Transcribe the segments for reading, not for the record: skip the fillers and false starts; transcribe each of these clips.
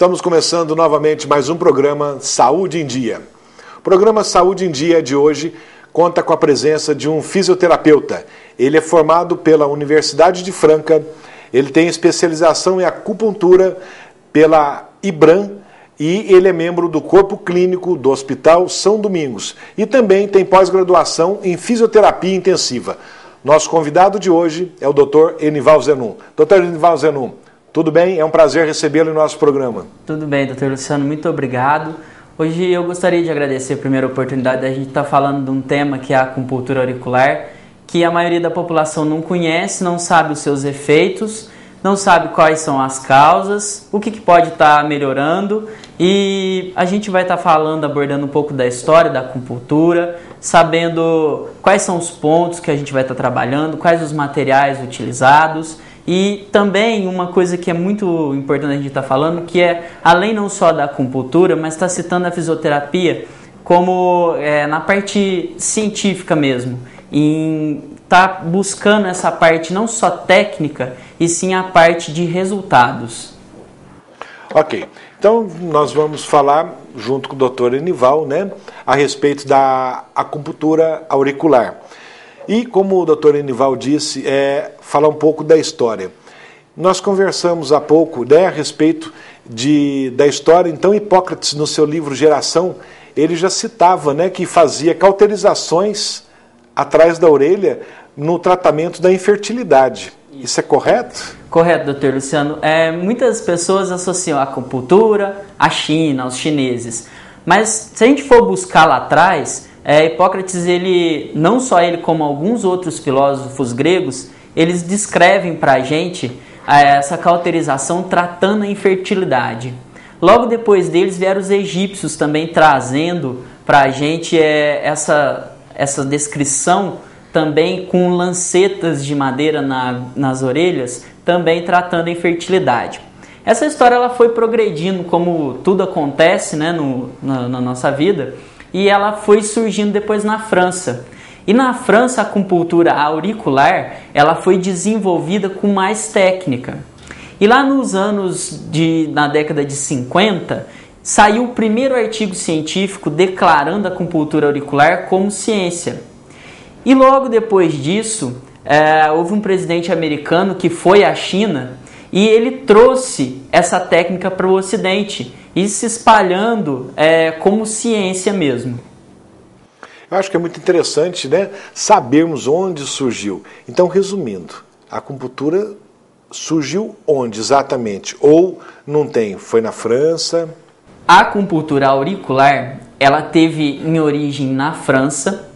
Estamos começando novamente mais um programa Saúde em Dia. O programa Saúde em Dia de hoje conta com a presença de um fisioterapeuta. Ele é formado pela Universidade de Franca, ele tem especialização em acupuntura pela IBRAM e ele é membro do Corpo Clínico do Hospital São Domingos e também tem pós-graduação em fisioterapia intensiva. Nosso convidado de hoje é o Dr. Enival Zenum. Dr. Enival Zenum, tudo bem? É um prazer recebê-lo em nosso programa. Tudo bem, Dr. Luciano, muito obrigado. Hoje eu gostaria de agradecer a primeira oportunidade da gente estar falando de um tema que é a acupuntura auricular, que a maioria da população não conhece, não sabe os seus efeitos, não sabe quais são as causas, o que pode estar melhorando, e a gente vai estar falando, abordando um pouco da história da acupuntura, sabendo quais são os pontos que a gente vai estar trabalhando, quais os materiais utilizados, e também uma coisa que é muito importante a gente estar falando, que é, além não só da acupuntura, mas está citando a fisioterapia como na parte científica mesmo, em estar buscando essa parte não só técnica, e sim a parte de resultados. Ok, então nós vamos falar junto com o Dr. Enival, a respeito da acupuntura auricular. E como o Dr. Enival disse, falar um pouco da história. Nós conversamos há pouco a respeito da história, então Hipócrates, no seu livro Geração, ele já citava que fazia cauterizações atrás da orelha no tratamento da infertilidade. Isso é correto? Correto, Dr. Luciano. Muitas pessoas associam a acupuntura à China, aos chineses. Mas se a gente for buscar lá atrás, Hipócrates, não só ele como alguns outros filósofos gregos, eles descrevem para a gente essa cauterização tratando a infertilidade. Logo depois deles vieram os egípcios também trazendo para a gente essa descrição também com lancetas de madeira nas orelhas, também tratando a infertilidade. Essa história ela foi progredindo como tudo acontece na nossa vida, e ela foi surgindo depois na França. E na França a acupuntura auricular ela foi desenvolvida com mais técnica. E lá na década de 50, saiu o primeiro artigo científico declarando a acupuntura auricular como ciência. E logo depois disso, houve um presidente americano que foi à China e ele trouxe essa técnica para o Ocidente e se espalhando como ciência mesmo. Eu acho que é muito interessante sabermos onde surgiu. Então, resumindo, a acupuntura surgiu onde exatamente? Ou não tem? Foi na França? A acupuntura auricular ela teve em origem na França,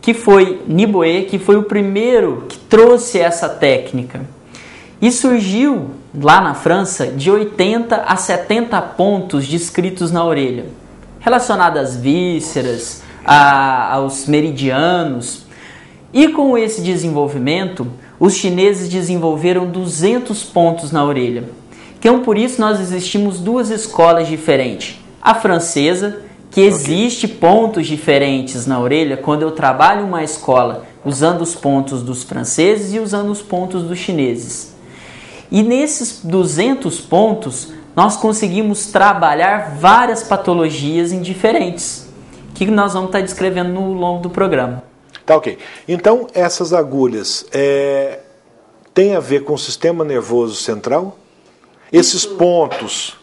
que foi Niboé, que foi o primeiro que trouxe essa técnica. E surgiu lá na França de 80 a 70 pontos descritos na orelha, relacionados às vísceras, aos meridianos. E com esse desenvolvimento, os chineses desenvolveram 200 pontos na orelha. Então, por isso, nós existimos duas escolas diferentes. A francesa, que existe pontos diferentes na orelha quando eu trabalho uma escola usando os pontos dos franceses e usando os pontos dos chineses. E nesses 200 pontos, nós conseguimos trabalhar várias patologias diferentes, que nós vamos estar descrevendo no longo do programa. Tá, ok. Então, essas agulhas têm a ver com o sistema nervoso central? Esses pontos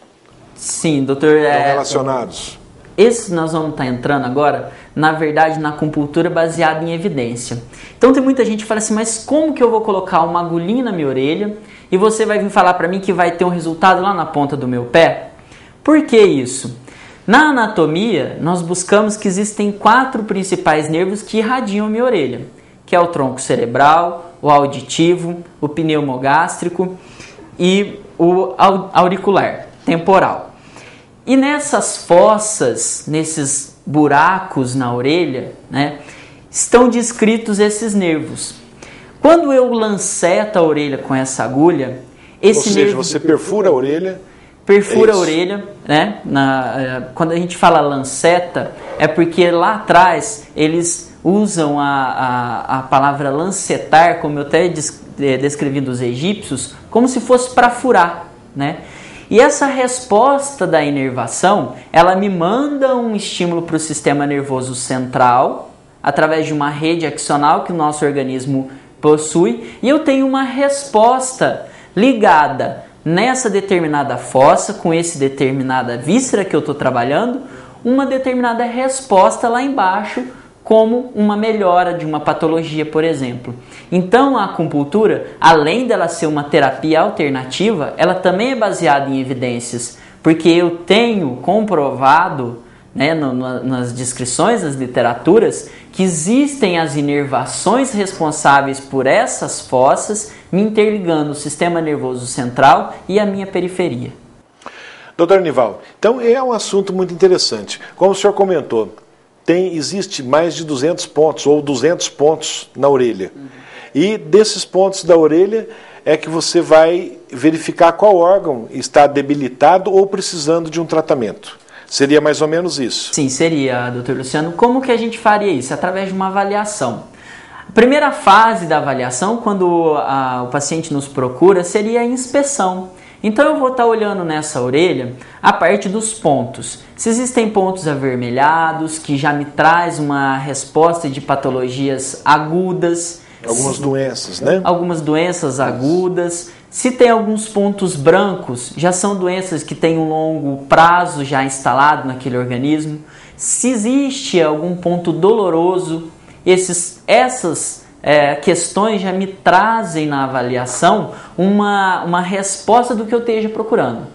Sim, doutor. Estão relacionados? Esses nós vamos estar entrando agora, na verdade, na acupuntura baseada em evidência. Então tem muita gente que fala assim, mas como que eu vou colocar uma agulhinha na minha orelha e você vai vir falar para mim que vai ter um resultado lá na ponta do meu pé? Por que isso? Na anatomia, nós buscamos que existem 4 principais nervos que irradiam a minha orelha, que é o tronco cerebral, o auditivo, o pneumogástrico e o auricular, temporal. E nessas fossas, nesses buracos na orelha, estão descritos esses nervos. Quando eu lanceto a orelha com essa agulha, esse nervo... Ou seja, você perfura a orelha... Perfura a orelha, quando a gente fala lanceta, é porque lá atrás eles usam a palavra lancetar, como eu até descrevi dos egípcios, como se fosse para furar, E essa resposta da inervação, ela me manda um estímulo para o sistema nervoso central, através de uma rede axonal que o nosso organismo possui, e eu tenho uma resposta ligada nessa determinada fossa, com esse determinada víscera que eu estou trabalhando, uma determinada resposta lá embaixo, como uma melhora de uma patologia, por exemplo. Então a acupuntura, além dela ser uma terapia alternativa, ela também é baseada em evidências, porque eu tenho comprovado, né, nas descrições das literaturas, que existem as inervações responsáveis por essas fossas, me interligando o sistema nervoso central e a minha periferia. Doutor Nival, então é um assunto muito interessante. Como o senhor comentou, existe mais de 200 pontos ou 200 pontos na orelha. E desses pontos da orelha é que você vai verificar qual órgão está debilitado ou precisando de um tratamento. Seria mais ou menos isso? Sim, seria, doutor Luciano. Como que a gente faria isso? Através de uma avaliação. A primeira fase da avaliação, quando o paciente nos procura, seria a inspeção. Então eu vou estar olhando nessa orelha a parte dos pontos. Se existem pontos avermelhados, que já me traz uma resposta de patologias agudas. Algumas doenças, né? Algumas doenças agudas. Se tem alguns pontos brancos, já são doenças que têm um longo prazo já instalado naquele organismo. Se existe algum ponto doloroso, essas questões já me trazem na avaliação uma resposta do que eu esteja procurando.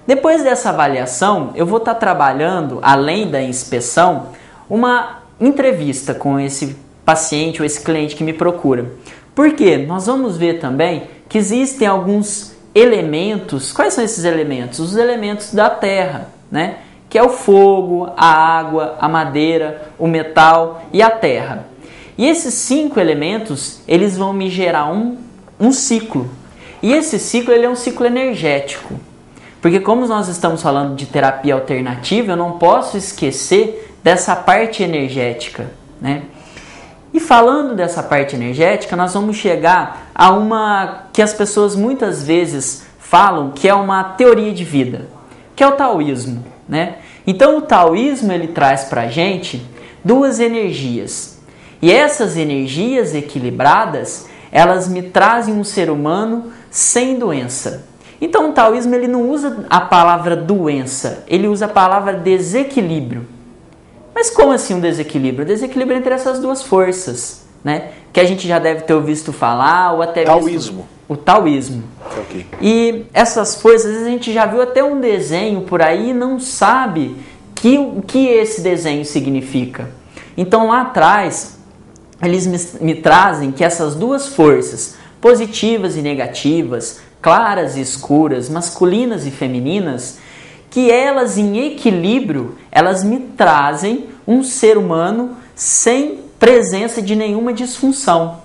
Depois dessa avaliação, eu vou estar trabalhando, além da inspeção, uma entrevista com esse paciente ou esse cliente que me procura. Por quê? Nós vamos ver também que existem alguns elementos. Quais são esses elementos? Os elementos da terra, né? Que é o fogo, a água, a madeira, o metal e a terra. E esses 5 elementos, eles vão me gerar um ciclo. E esse ciclo, ele é um ciclo energético. Porque como nós estamos falando de terapia alternativa, eu não posso esquecer dessa parte energética, né? E falando dessa parte energética, nós vamos chegar a uma que as pessoas muitas vezes falam que é uma teoria de vida, que é o taoísmo, né? Então o taoísmo, ele traz para a gente 2 energias. E essas energias equilibradas, elas me trazem um ser humano sem doença. Então o taoísmo, ele não usa a palavra doença, ele usa a palavra desequilíbrio. Mas como assim um desequilíbrio? O desequilíbrio entre essas 2 forças, né? Que a gente já deve ter ouvido falar, ou até taoísmo. O taoísmo. Okay. E essas forças, às vezes a gente já viu até um desenho por aí e não sabe o que esse desenho significa. Então lá atrás, eles me trazem que essas 2 forças, positivas e negativas, claras e escuras, masculinas e femininas, que elas em equilíbrio, elas me trazem um ser humano sem presença de nenhuma disfunção.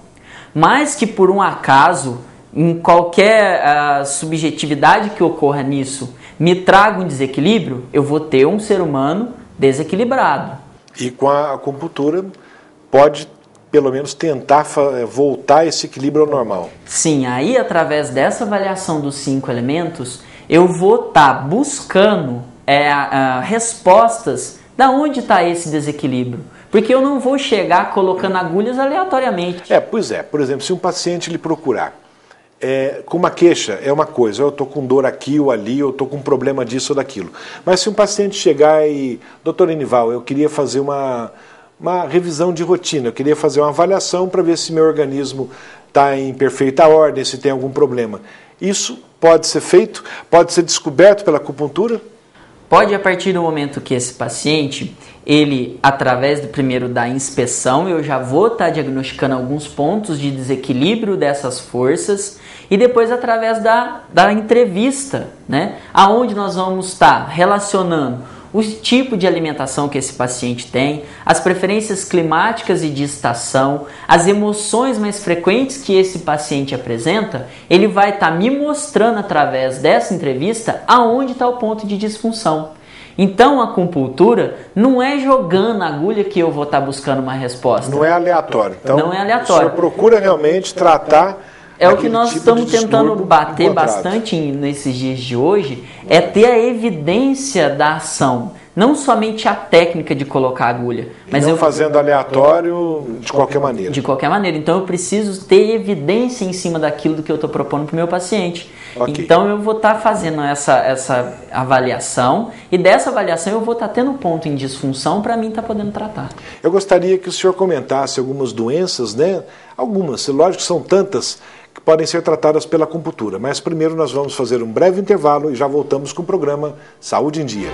Mas que por um acaso, em qualquer subjetividade que ocorra nisso, me traga um desequilíbrio, eu vou ter um ser humano desequilibrado. E com a acupuntura pode pelo menos tentar voltar esse equilíbrio ao normal. Sim, aí através dessa avaliação dos 5 elementos, eu vou estar buscando respostas da onde está esse desequilíbrio. Porque eu não vou chegar colocando agulhas aleatoriamente. Pois é. Por exemplo, se um paciente lhe procurar com uma queixa, é uma coisa, eu estou com dor aqui ou ali, eu estou com um problema disso ou daquilo. Mas se um paciente chegar e, doutor Enival, eu queria fazer uma revisão de rotina, eu queria fazer uma avaliação para ver se meu organismo está em perfeita ordem, se tem algum problema. Isso pode ser feito? Pode ser descoberto pela acupuntura? Pode, a partir do momento que esse paciente, ele, através primeiro da inspeção, eu já vou estar diagnosticando alguns pontos de desequilíbrio dessas forças, e depois através da entrevista, né? Aonde nós vamos estar relacionando o tipo de alimentação que esse paciente tem, as preferências climáticas e de estação, as emoções mais frequentes que esse paciente apresenta, ele vai estar me mostrando através dessa entrevista aonde está o ponto de disfunção. Então a acupuntura não é jogando a agulha que eu vou estar buscando uma resposta. Não é aleatório. Então, não é aleatório. O senhor procura realmente tratar É o que nós estamos tentando bater bastante nesses dias de hoje, é ter a evidência da ação. Não somente a técnica de colocar a agulha. Mas não fazendo aleatório de qualquer maneira. De qualquer maneira. Então eu preciso ter evidência em cima daquilo que eu estou propondo para o meu paciente. Okay. Então eu vou estar fazendo essa avaliação e dessa avaliação eu vou estar tendo ponto em disfunção para mim estar podendo tratar. Eu gostaria que o senhor comentasse algumas doenças, né? Algumas, lógico que são tantas, que podem ser tratadas pela acupuntura. Mas primeiro nós vamos fazer um breve intervalo e já voltamos com o programa Saúde em Dia.